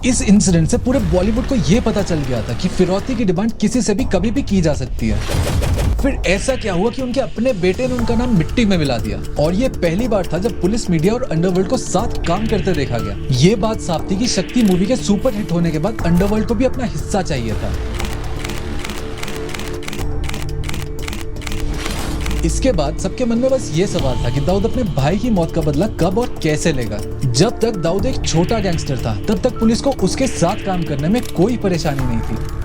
इस इंसिडेंट से पूरे बॉलीवुड को ये पता चल गया था कि फिरौती की डिमांड किसी से भी कभी भी की जा सकती है। फिर ऐसा क्या हुआ कि उनके अपने बेटे ने उनका नाम मिट्टी में मिला दिया, और ये पहली बार था जब पुलिस, मीडिया और अंडरवर्ल्ड को साथ काम करते देखा गया। ये बात साफ थी कि शक्ति मूवी के सुपर हिट होने के बाद अंडरवर्ल्ड को भी अपना हिस्सा चाहिए था। इसके बाद सबके मन में बस ये सवाल था कि दाऊद अपने भाई की मौत का बदला कब और कैसे लेगा। जब तक दाऊद एक छोटा गैंगस्टर था तब तक पुलिस को उसके साथ काम करने में कोई परेशानी नहीं थी।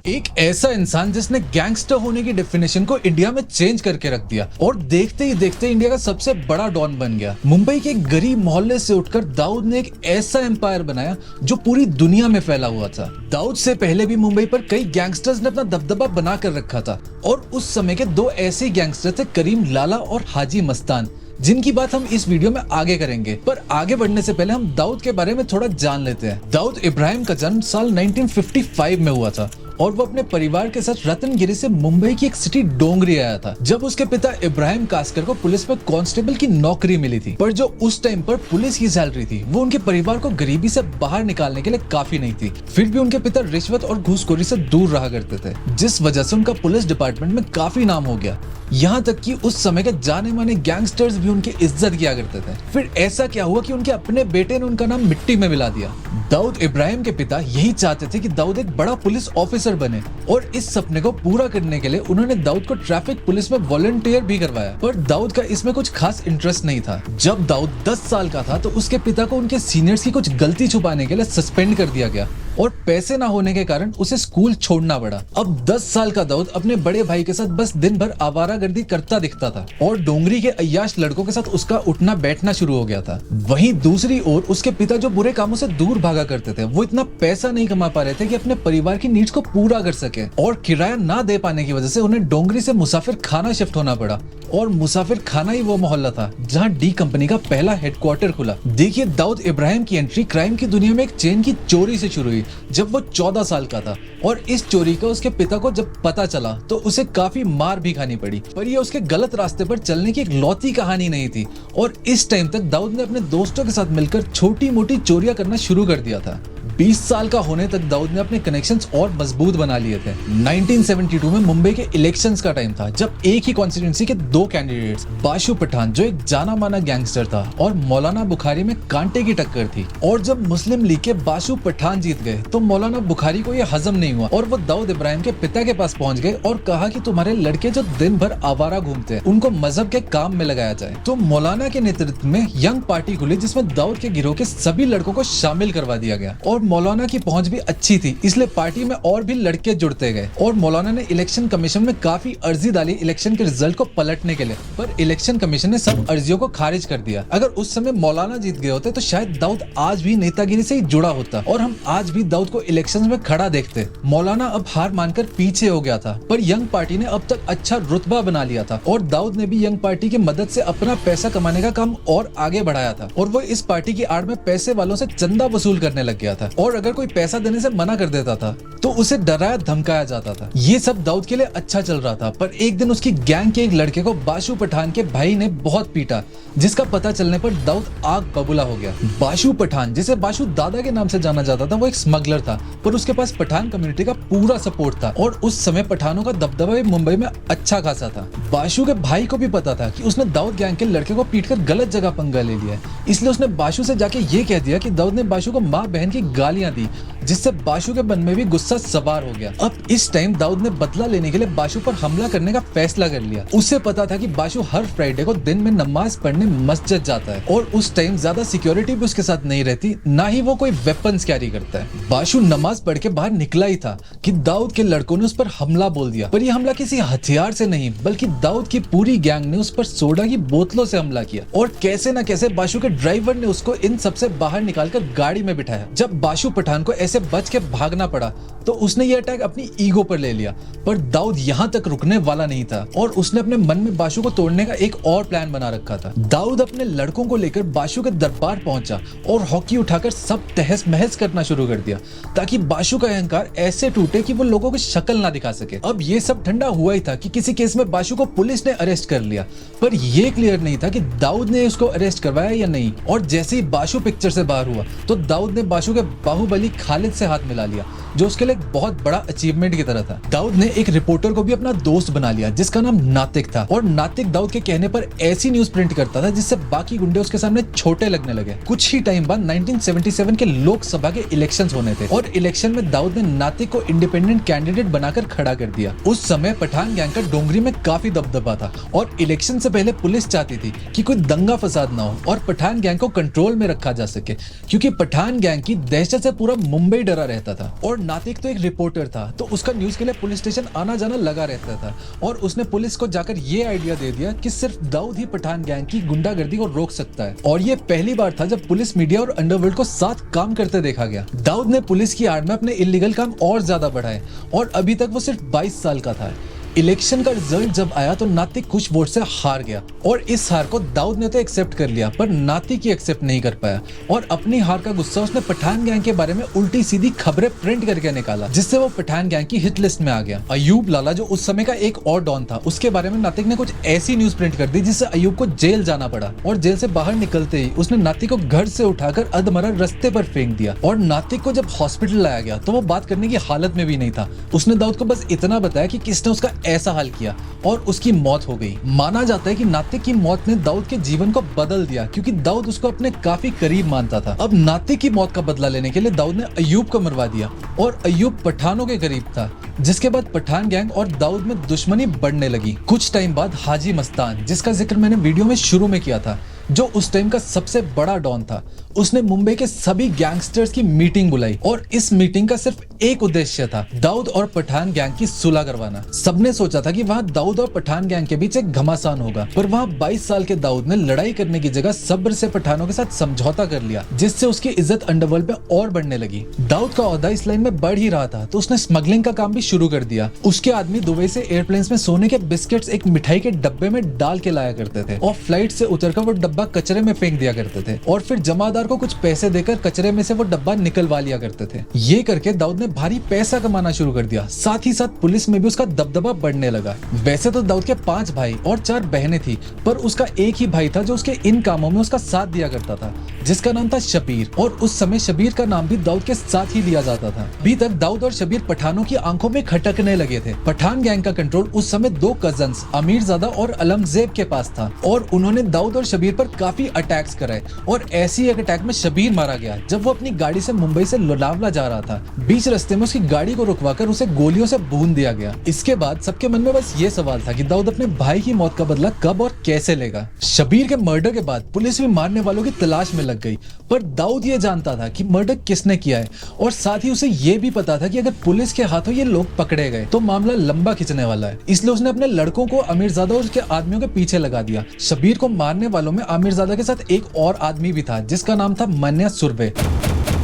एक ऐसा इंसान जिसने गैंगस्टर होने की डेफिनेशन को इंडिया में चेंज करके रख दिया और देखते ही देखते इंडिया का सबसे बड़ा डॉन बन गया। मुंबई के एक गरीब मोहल्ले से उठकर दाऊद ने एक ऐसा एम्पायर बनाया जो पूरी दुनिया में फैला हुआ था। दाऊद से पहले भी मुंबई पर कई गैंगस्टर्स ने अपना दबदबा बना कर रखा था, और उस समय के दो ऐसे गैंगस्टर थे, करीम लाला और हाजी मस्तान, जिनकी बात हम इस वीडियो में आगे करेंगे। पर आगे बढ़ने से पहले हम दाऊद के बारे में थोड़ा जान लेते हैं। दाऊद इब्राहिम का जन्म साल 1955 में हुआ था और वो अपने परिवार के साथ रतनगिरी से मुंबई की एक सिटी डोंगरी आया था जब उसके पिता इब्राहिम कास्कर को पुलिस में कांस्टेबल की नौकरी मिली थी। पर जो उस टाइम पर पुलिस की सैलरी थी वो उनके परिवार को गरीबी से बाहर निकालने के लिए काफी नहीं थी। फिर भी उनके पिता रिश्वत और घूसखोरी से दूर रहा करते थे, जिस वजह से उनका पुलिस डिपार्टमेंट में काफी नाम हो गया। यहाँ तक कि उस समय के जाने माने गैंगस्टर्स भी उनकी इज्जत किया करते थे। फिर ऐसा क्या हुआ कि उनके अपने बेटे ने उनका नाम मिट्टी में मिला दिया। दाऊद इब्राहिम के पिता यही चाहते थे कि दाऊद एक बड़ा पुलिस ऑफिसर बने, और इस सपने को पूरा करने के लिए उन्होंने दाऊद को ट्रैफिक पुलिस में वॉलंटियर भी करवाया। पर दाऊद का इसमें कुछ खास इंटरेस्ट नहीं था। जब दाऊद 10 साल का था तो उसके पिता को उनके सीनियर्स की कुछ गलती छुपाने के लिए सस्पेंड कर दिया गया और पैसे ना होने के कारण उसे स्कूल छोड़ना पड़ा। अब 10 साल का दाऊद अपने बड़े भाई के साथ बस दिन भर आवारागर्दी करता दिखता था और डोंगरी के अय्याश लड़कों के साथ उसका उठना बैठना शुरू हो गया था। वहीं दूसरी ओर उसके पिता जो बुरे कामों से दूर भागा करते थे, वो इतना पैसा नहीं कमा पा रहे थे कि अपने परिवार की नीड्स को पूरा कर सके, और किराया ना दे पाने की वजह से उन्हें डोंगरी से मुसाफिर खाना शिफ्ट होना पड़ा। और मुसाफिर खाना ही वो मोहल्ला था जहाँ डी कंपनी का पहला हेडक्वार्टर खुला। देखिए, दाऊद इब्राहिम की एंट्री क्राइम की दुनिया में एक चेन की चोरी से शुरू हुई जब वो 14 साल का था, और इस चोरी का उसके पिता को जब पता चला तो उसे काफी मार भी खानी पड़ी। पर ये उसके गलत रास्ते पर चलने की एक लौती कहानी नहीं थी, और इस टाइम तक दाऊद ने अपने दोस्तों के साथ मिलकर छोटी मोटी चोरियां करना शुरू कर दिया था। 20 साल का होने तक दाऊद ने अपने कनेक्शंस और मजबूत बना लिए थे। 1972 में मुंबई के इलेक्शंस का टाइम था जब एक ही कॉन्स्टिट्यूंसी के दो कैंडिडेट्स, बाशु पठान जो एक जाना माना गैंगस्टर था और मौलाना बुखारी में कांटे की टक्कर थी। और जब मुस्लिम लीग के बाशु पठान जीत गए तो मौलाना बुखारी को यह हजम नहीं हुआ और वो दाऊद इब्राहिम के पिता के पास पहुंच गए और कहा कि तुम्हारे लड़के जो दिन भर आवारा घूमते हैं उनको मजहब के काम में लगाया जाए। तो मौलाना के नेतृत्व में यंग पार्टी खुली जिसमें दाऊद के गिरोह के सभी लड़कों को शामिल करवा दिया गया, और मौलाना की पहुंच भी अच्छी थी, इसलिए पार्टी में और भी लड़के जुड़ते गए। और मौलाना ने इलेक्शन कमीशन में काफी अर्जी डाली इलेक्शन के रिजल्ट को पलटने के लिए, पर इलेक्शन कमीशन ने सब अर्जियों को खारिज कर दिया। अगर उस समय मौलाना जीत गए होते तो शायद दाऊद आज भी नेतागिरी से ही जुड़ा होता और हम आज भी दाऊद को इलेक्शन में खड़ा देखते। मौलाना अब हार मानकर पीछे हो गया था, पर यंग पार्टी ने अब तक अच्छा रुतबा बना लिया था, और दाऊद ने भी यंग पार्टी की मदद से अपना पैसा कमाने का काम और आगे बढ़ाया था, और वो इस पार्टी की आड़ में पैसे वालों से चंदा वसूल करने लग गया था, और अगर कोई पैसा देने से मना कर देता था तो उसे डराया धमकाया जाता था। ये सब दाऊद के लिए अच्छा चल रहा था, पर एक दिन उसकी गैंग के एक लड़के को बाशु पठान के भाई ने बहुत पीटा, जिसका पता चलने पर दाऊद आग बबूला हो गया। बाशु पठान, जिसे बाशु दादा के नाम से जाना जाता था, वो एक स्मगलर था, पर उसके पास पठान कम्युनिटी का पूरा सपोर्ट था, और उस समय पठानों का दबदबा भी मुंबई में अच्छा खासा था। बाशु के भाई को भी पता था कि उसने दाऊद गैंग के लड़के को पीटकर गलत जगह पंगा ले लिया, इसलिए उसने बाशु से जाके ये कह दिया कि दाऊद ने बाशु को माँ बहन की गालियां दी, जिससे बाशु के मन में भी गुस्सा सवार हो गया। अब इस टाइम दाऊद ने बदला लेने के लिए बाशु पर हमला करने का फैसला कर लिया। उसे पता था कि बाशु हर फ्राइडे को दिन में नमाज पढ़ने मस्जिद जाता है, और उस टाइम ज्यादा सिक्योरिटी भी उसके साथ नहीं रहती, ना ही वो कोई वेपन्स कैरी करता है। बाशु नमाज पढ़ के बाहर निकला ही था कि दाऊद के लड़कों ने उस पर हमला बोल दिया, पर यह हमला किसी हथियार से नहीं बल्कि दाऊद की पूरी गैंग ने उस पर सोडा की बोतलों से हमला किया, और कैसे न कैसे बाशु के ड्राइवर ने उसको इन सबसे बाहर निकालकर गाड़ी में बिठाया। जब बाशु पठान को ऐसे जिसे बच के भागना पड़ा, तो उसने ये अटैक अपनी ईगो पर ले लिया। पर दाऊद यहाँ तक रुकने वाला नहीं था और उसने अपने मन में बाशु को तोड़ने का एक और प्लान बना रखा था। दाऊद अपने लड़कों को लेकर बाशु के दरबार पहुंचा और हॉकी उठाकर सब तहस महस करना शुरू कर दिया ताकि बाशु का अहंकार ऐसे टूटे कि वो लोगों को शक्ल ना दिखा सके। अब ये सब ठंडा हुआ ही था कि किसी केस में बाशु को पुलिस ने अरेस्ट कर लिया, पर यह क्लियर नहीं था कि दाऊद ने उसको अरेस्ट करवाया या नहीं। और जैसे ही बाशु पिक्चर से बाहर हुआ तो दाऊद ने बाशु के बाहुबली खालिद से हाथ मिला लिया, जो उसके लिए एक बहुत बड़ा अचीवमेंट की तरह था। दाऊद ने एक रिपोर्टर को भी अपना दोस्त बना लिया जिसका नाम नातिक था, और नातिक दाऊद के कहने पर ऐसी न्यूज प्रिंट करता था जिससे बाकी गुंडे उसके सामने छोटे लगने लगे। कुछ ही टाइम बाद 1977 के लोकसभा के इलेक्शंस होने थे और इलेक्शन में दाऊद ने नातिक को इंडिपेंडेंट कैंडिडेट बनाकर खड़ा कर दिया। उस समय पठान गैंग का डोंगरी में काफी दबदबा था और इलेक्शन से पहले पुलिस चाहती थी कि कोई दंगा फसाद ना हो और पठान गैंग को कंट्रोल में रखा जा सके, क्योंकि पठान गैंग की दहशत से पूरा मुंबई डरा रहता था। और नातिक तो एक रिपोर्टर था, तो उसका न्यूज के लिए पुलिस स्टेशन आना जाना लगा रहता था और उसने पुलिस को जाकर ये आइडिया दे दिया कि सिर्फ दाऊद ही पठान गैंग की गुंडागर्दी को रोक सकता है। और ये पहली बार था जब पुलिस, मीडिया और अंडरवर्ल्ड को साथ काम करते देखा गया। दाऊद ने पुलिस की आड़ में अपने इलीगल काम और ज्यादा बढ़ाए और अभी तक वो सिर्फ 22 साल का था। इलेक्शन का रिजल्ट जब आया तो नातिक कुछ वोट से हार गया और इस हार को दाऊद ने तो एक्सेप्ट कर लिया, पर नातिक ही एक्सेप्ट नहीं कर पाया और अपनी हार का गुस्सा उसने पठान गैंग के बारे में उल्टी सीधी खबरें प्रिंट करके निकाला, जिससे वो पठान गैंग की हिट लिस्ट में आ गया। अयूब लाला, जो उस समय का एक और डॉन था, उसके बारे में नातिक ने कुछ ऐसी न्यूज प्रिंट कर दी जिससे अयूब को जेल जाना पड़ा और जेल से बाहर निकलते ही उसने नातिक को घर से उठाकर अधमरा रास्ते पर फेंक दिया। और नातिक को जब हॉस्पिटल लाया गया तो वो बात करने की हालत में भी नहीं था। उसने दाऊद को बस इतना बताया कि किसने उसका ऐसा हाल किया और उसकी मौत हो गई। माना जाता है कि नातिक की मौत ने दाऊद के जीवन को बदल दिया, क्योंकि दाऊद उसको अपने काफी करीब मानता था। अब नातिक की मौत का बदला लेने के लिए दाऊद ने अयूब को मरवा दिया और अयूब पठानों के करीब था, जिसके बाद पठान गैंग और दाऊद में दुश्मनी बढ़ने लगी। कुछ टाइम बाद हाजी मस्तान, जिसका जिक्र मैंने वीडियो में शुरू में किया था, जो उस टाइम का सबसे बड़ा डॉन था, उसने मुंबई के सभी गैंगस्टर्स की मीटिंग बुलाई और इस मीटिंग का सिर्फ एक उद्देश्य था, दाऊद और पठान गैंग की सुलह करवाना। सबने सोचा था कि वहाँ दाऊद और पठान गैंग के बीच एक घमासान होगा, पर वहाँ 22 साल के दाऊद ने लड़ाई करने की जगह सब्र से पठानों के साथ समझौता कर लिया, जिससे उसकी इज्जत अंडरवर्ल्ड में और बढ़ने लगी। दाऊद का ओहदा इस लाइन में बढ़ ही रहा था तो उसने स्मगलिंग का काम भी शुरू कर दिया। उसके आदमी दुबई से एयरप्लेन्स में सोने के बिस्किट्स एक मिठाई के डब्बे में डाल के लाया करते थे और फ्लाइट से उतरकर वो डब्बा कचरे में फेंक दिया करते थे और फिर जमादार को कुछ पैसे देकर कचरे में से वो डब्बा निकलवा लिया करते थे। ये करके दाऊद ने भारी पैसा कमाना शुरू कर दिया। साथ ही साथ पुलिस में भी उसका दबदबा बढ़ने लगा। वैसे तो दाऊद के 5 भाई और 4 बहनें थी, पर उसका एक ही भाई था जो उसके इन कामों में उसका साथ दिया करता था, जिसका नाम था शबीर। और उस समय शबीर का नाम भी दाऊद के साथ ही लिया जाता था। अभी तक दाऊद और शबीर पठानों की आंखों में खटकने लगे थे। पठान गैंग का कंट्रोल उस समय 2 कजन्स अमीरजादा और अलमजेब के पास था और उन्होंने दाऊद और शबीर पर काफी अटैक्स कराए और ऐसी एक अटैक में शबीर मारा गया जब वो अपनी गाड़ी से मुंबई से लोनावला जा रहा था। बीच रास्ते में उसकी गाड़ी को रुकवाकर उसे गोलियों से भून दिया गया। इसके बाद सबके मन में बस ये सवाल था कि दाऊद अपने भाई की मौत का बदला कब और कैसे लेगा। शबीर के मर्डर के बाद पुलिस भी मारने वालों की तलाश में लग गई, पर दाऊद ये जानता था कि मर्डर किसने किया है और साथ ही उसे ये भी पता था कि अगर पुलिस के हाथों ये लोग पकड़े गए तो मामला लंबा खिंचने वाला है। इसलिए उसने अपने लड़कों को अमीरजादा और उसके आदमियों के पीछे लगा दिया। शबीर को मारने वालों में आमिरजादा के साथ एक और आदमी भी था जिसका नाम था मान्या सुर्वे।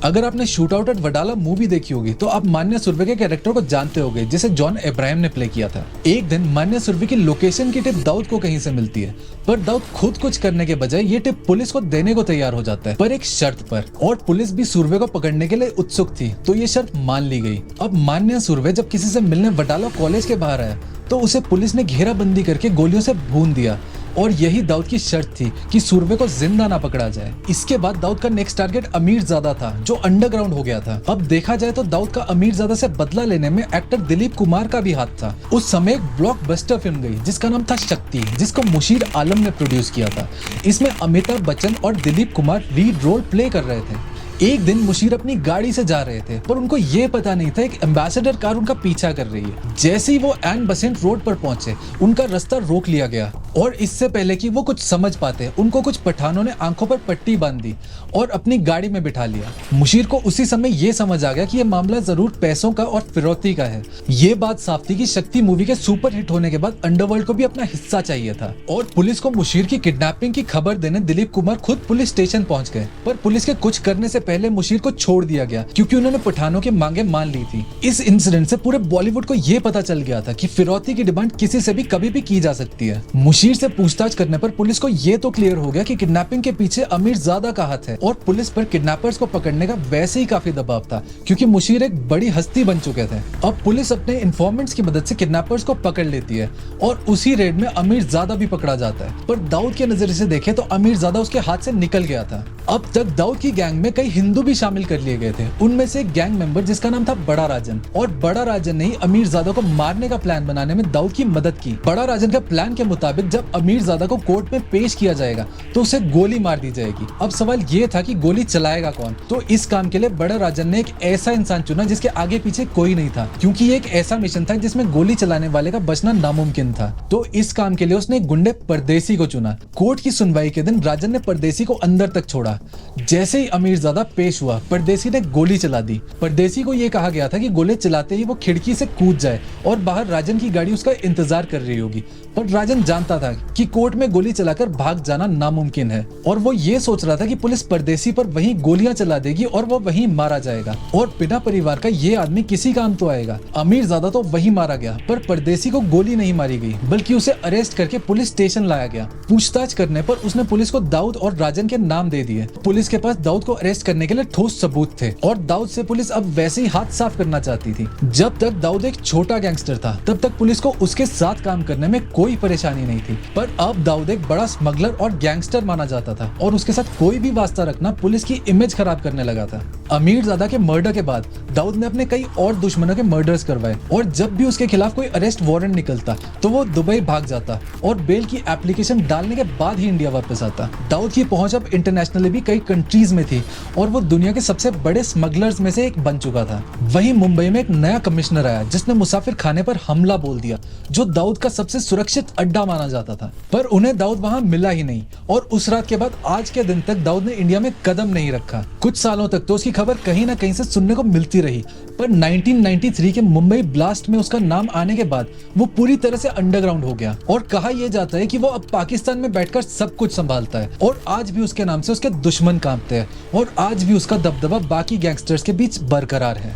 अगर आपने shoot out at Wadala movie देखी होगी तो आप मान्या सुर्वे के कैरेक्टर को जानते होंगे, जिसे जॉन अब्राहम ने प्ले किया था। एक दिन मान्या सुर्वे की लोकेशन की टिप दाऊद को कहीं से मिलती है, पर दाऊद खुद कुछ करने के बजाय ये टिप पुलिस को देने को तैयार हो जाता है, पर एक शर्त पर। और पुलिस भी सुर्वे को पकड़ने के लिए उत्सुक थी, तो ये शर्त मान ली गई। अब मान्या सुर्वे जब किसी से मिलने वडाला कॉलेज के बाहर आया तो उसे पुलिस ने घेराबंदी करके गोलियों से भून दिया और यही दाऊद की शर्त थी कि सुर्वे को जिंदा ना पकड़ा जाए। इसके बाद दाऊद का नेक्स्ट टारगेट अमीरजादा था, जो अंडरग्राउंड हो गया था। अब देखा जाए तो दाऊद का अमीरजादा से बदला लेने में एक्टर दिलीप कुमार का भी हाथ था। उस समय एक ब्लॉकबस्टर फिल्म गई जिसका नाम था शक्ति, जिसको मुशीर आलम ने प्रोड्यूस किया था। इसमें अमिताभ बच्चन और Dilip Kumar lead role play कर रहे थे। एक दिन मुशीर अपनी गाड़ी से जा रहे थे, पर उनको ये पता नहीं था एक एम्बेसडर कार उनका पीछा कर रही है। जैसे ही वो एन बसेंट रोड पर पहुंचे, उनका रास्ता रोक लिया गया और इससे पहले कि वो कुछ समझ पाते, उनको कुछ पठानों ने आंखों पर पट्टी बांध दी और अपनी गाड़ी में बिठा लिया। मुशीर को उसी समय ये समझ आ गया कि ये मामला जरूर पैसों का और फिरौती का है। ये बात साफ थी कि शक्ति मूवी के सुपर हिट होने के बाद अंडरवर्ल्ड को भी अपना हिस्सा चाहिए था और पुलिस को मुशीर की किडनैपिंग की खबर देने दिलीप कुमार खुद पुलिस स्टेशन पहुंच गए। पर पुलिस के कुछ करने से पहले मुशीर को छोड़ दिया गया क्योंकि उन्होंने पठानों की मांगे मान ली थी। इस इंसिडेंट से पूरे बॉलीवुड को ये पता चल गया था कि फिरौती की डिमांड किसी से भी कभी भी की जा सकती है। मुशीर से पूछताछ करने पर पुलिस को ये तो क्लियर हो गया कि किडनैपिंग के पीछे अमीरजादा का हाथ है और पुलिस पर किडनैपर्स को पकड़ने का वैसे ही काफी दबाव था क्योंकि मुशीर एक बड़ी हस्ती बन चुके थे। अब पुलिस अपने इन्फॉर्मेंट्स की मदद से किडनैपर्स को पकड़ लेती है और उसी रेड में अमीरजादा भी पकड़ा जाता है। पर दाऊद के नजरिए से देखें तो अमीरजादा उसके हाथ से निकल गया था। अब तक दाऊद की गैंग में कई हिंदू भी शामिल कर लिए गए थे। उनमें से एक गैंग मेंबर जिसका नाम था बड़ा राजन, और बड़ा राजन ने ही अमीरजादा को मारने का प्लान बनाने में दाऊद की मदद की। बड़ा राजन का प्लान के मुताबिक जब अमीरजादा को कोर्ट में पेश किया जाएगा तो उसे गोली मार दी जाएगी। अब सवाल ये था कि गोली चलाएगा कौन? तो इस काम के लिए बड़ा राजन ने एक ऐसा इंसान चुना जिसके आगे पीछे कोई नहीं था, क्योंकि ये एक ऐसा मिशन था जिसमें गोली चलाने वाले का बचना नामुमकिन था। तो इस काम के लिए उसने गुंडे परदेसी को चुना। कोर्ट की सुनवाई के दिन राजन ने परदेसी को अंदर तक छोड़ा। जैसे ही अमीरजादा पेश हुआ, परदेसी ने गोली चला दी। परदेसी को यह कहा गया था कि गोली चलाते ही वो खिड़की से कूद जाए और बाहर राजन की गाड़ी उसका इंतजार कर रही होगी। पर राजन जानता था कि कोर्ट में गोली चलाकर भाग जाना नामुमकिन है और वो ये सोच रहा था कि पुलिस परदेसी पर वहीं गोलियां चला देगी और वो वहीं मारा जाएगा और बिना परिवार का ये आदमी किसी काम तो आएगा। अमीरजादा तो वहीं मारा गया, पर परदेसी को गोली नहीं मारी गई बल्कि उसे अरेस्ट करके पुलिस स्टेशन लाया गया। पूछताछ करने पर उसने पुलिस को दाऊद और राजन के नाम दे दिए। पुलिस के पास दाऊद को अरेस्ट करने के लिए ठोस सबूत थे और दाऊद से पुलिस अब वैसे ही हाथ साफ करना चाहती थी। जब तक दाऊद एक छोटा गैंगस्टर था तब तक पुलिस को उसके साथ काम करने में कोई परेशानी नहीं थी, पर अब दाऊद एक बड़ा स्मगलर और गैंगस्टर माना जाता था और उसके साथ कोई भी वास्ता रखना पुलिस की इमेज खराब करने लगा था। अमीरजादा के मर्डर के बाद दाऊद ने अपने कई और दुश्मनों के मर्डर्स करवाए और जब भी उसके खिलाफ कोई अरेस्ट वारंट निकलता तो वो दुबई भाग जाता और बेल की एप्लीकेशन डालने के बाद ही इंडिया वापस आता। दाऊद की पहुंच अब इंटरनेशनली भी कई कंट्रीज में थी और वो दुनिया के सबसे बड़े स्मगलर्स में से एक बन चुका था। वहीं मुंबई में एक नया कमिश्नर आया जिसने मुसाफिर खाने पर हमला बोल दिया, जो दाऊद का सबसे सुरक्षित अड्डा माना जाता था। पर उन्हें दाऊद वहां मिला ही नहीं और उस रात के बाद आज के दिन तक दाऊद ने इंडिया में कदम नहीं रखा। कुछ सालों तक तो उसकी खबर कहीं ना कहीं से सुनने को मिलती रही, पर 1993 के मुंबई ब्लास्ट में उसका नाम आने के बाद वो पूरी तरह से अंडरग्राउंड हो गया और कहा यह जाता है कि वो अब पाकिस्तान में बैठकर सब कुछ संभालता है और आज भी उसके नाम से उसके दुश्मन कांपते हैं और आज भी उसका दबदबा बाकी गैंगस्टर्स के बीच बरकरार है।